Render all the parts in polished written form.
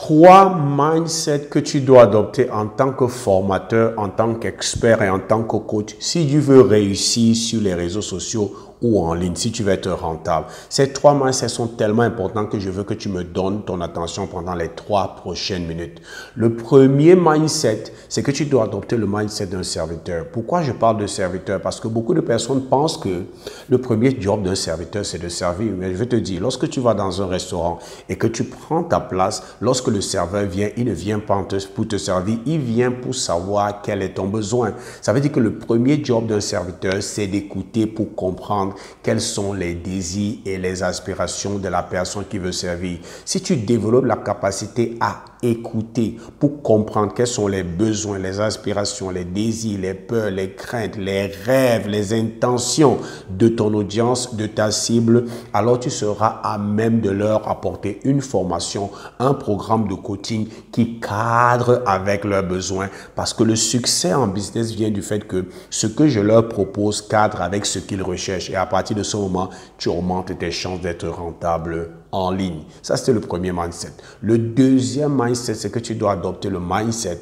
3 mindsets que tu dois adopter en tant que formateur, en tant qu'expert et en tant que coach si tu veux réussir sur les réseaux sociaux ou en ligne, si tu veux être rentable. Ces 3 mindsets sont tellement importants que je veux que tu me donnes ton attention pendant les 3 prochaines minutes. Le premier mindset, c'est que tu dois adopter le mindset d'un serviteur. Pourquoi je parle de serviteur? Parce que beaucoup de personnes pensent que le premier job d'un serviteur, c'est de servir. Mais je vais te dire, lorsque tu vas dans un restaurant et que tu prends ta place, lorsque le serveur vient, il ne vient pas pour te servir, il vient pour savoir quel est ton besoin. Ça veut dire que le premier job d'un serviteur, c'est d'écouter pour comprendre quels sont les désirs et les aspirations de la personne qui veut servir. Si tu développes la capacité à écouter pour comprendre quels sont les besoins, les aspirations, les désirs, les peurs, les craintes, les rêves, les intentions de ton audience, de ta cible, alors tu seras à même de leur apporter une formation, un programme de coaching qui cadre avec leurs besoins, parce que le succès en business vient du fait que ce que je leur propose cadre avec ce qu'ils recherchent, et à partir de ce moment, tu augmentes tes chances d'être rentable en ligne. Ça, c'était le premier mindset. Le deuxième mindset, c'est que tu dois adopter le mindset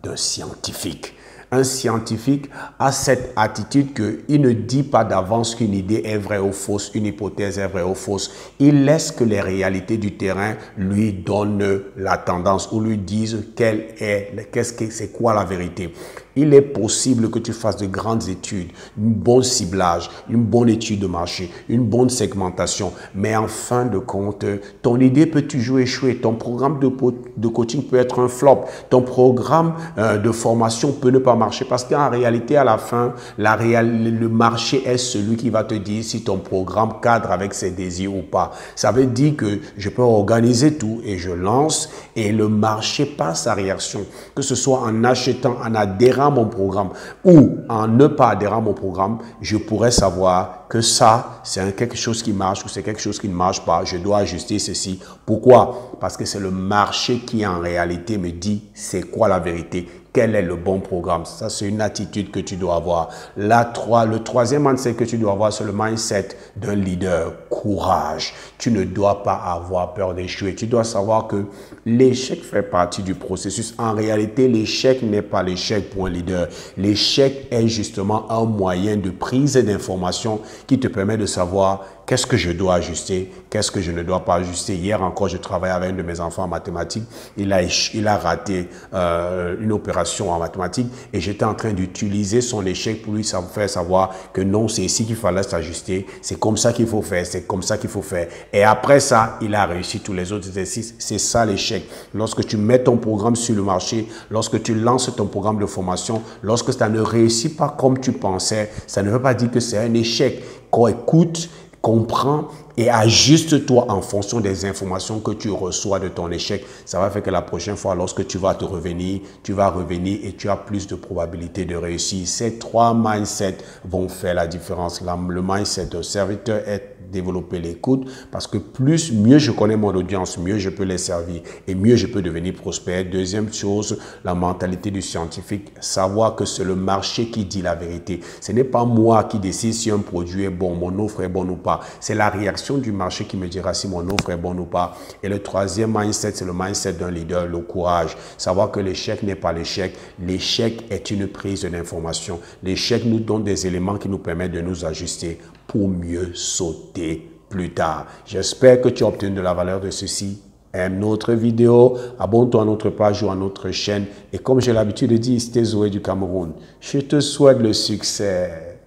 d'un scientifique. Un scientifique a cette attitude qu'il ne dit pas d'avance qu'une idée est vraie ou fausse, une hypothèse est vraie ou fausse. Il laisse que les réalités du terrain lui donnent la tendance ou lui disent c'est quoi la vérité. Il est possible que tu fasses de grandes études, un bon ciblage, une bonne étude de marché, une bonne segmentation, mais en fin de compte, ton idée peut toujours échouer. Ton programme de coaching peut être un flop. Ton programme de formation peut ne pas marcher parce qu'en réalité, à la fin, le marché est celui qui va te dire si ton programme cadre avec ses désirs ou pas. Ça veut dire que je peux organiser tout et je lance et le marché passe à réaction, que ce soit en achetant, en adhérant à mon programme ou en ne pas adhérant à mon programme, je pourrais savoir que ça, c'est quelque chose qui marche ou c'est quelque chose qui ne marche pas. Je dois ajuster ceci. Pourquoi? Parce que c'est le marché qui en réalité me dit c'est quoi la vérité. Quel est le bon programme? Ça, c'est une attitude que tu dois avoir. Le troisième mindset que tu dois avoir, c'est le mindset d'un leader. Courage. Tu ne dois pas avoir peur d'échouer. Tu dois savoir que l'échec fait partie du processus. En réalité, l'échec n'est pas l'échec pour un leader. L'échec est justement un moyen de prise d'information qui te permet de savoir qu'est-ce que je dois ajuster, qu'est-ce que je ne dois pas ajuster. Hier encore, je travaillais avec un de mes enfants en mathématiques. Il a raté une opération en mathématiques et j'étais en train d'utiliser son échec pour lui faire savoir que non, c'est ici qu'il fallait s'ajuster. C'est comme ça qu'il faut faire, c'est comme ça qu'il faut faire. Et après ça, il a réussi tous les autres exercices. C'est ça l'échec. Lorsque tu mets ton programme sur le marché, lorsque tu lances ton programme de formation, lorsque ça ne réussit pas comme tu pensais, ça ne veut pas dire que c'est un échec. Qu'on écoute, comprends et ajuste-toi en fonction des informations que tu reçois de ton échec. Ça va faire que la prochaine fois, lorsque tu vas revenir et tu as plus de probabilité de réussir. Ces 3 mindsets vont faire la différence. Le mindset de serviteur est développer l'écoute parce que mieux je connais mon audience, mieux je peux les servir et mieux je peux devenir prospère. Deuxième chose, la mentalité du scientifique, savoir que c'est le marché qui dit la vérité. Ce n'est pas moi qui décide si un produit est bon, mon offre est bonne ou pas. C'est la réaction du marché qui me dira si mon offre est bonne ou pas. Et le troisième mindset, c'est le mindset d'un leader, le courage. Savoir que l'échec n'est pas l'échec. L'échec est une prise d'information. L'échec nous donne des éléments qui nous permettent de nous ajuster pour mieux sauter plus tard. J'espère que tu as obtenu de la valeur de ceci. Aime notre vidéo, abonne-toi à notre page ou à notre chaîne. Et comme j'ai l'habitude de dire, c'était Zoé du Cameroun. Je te souhaite le succès.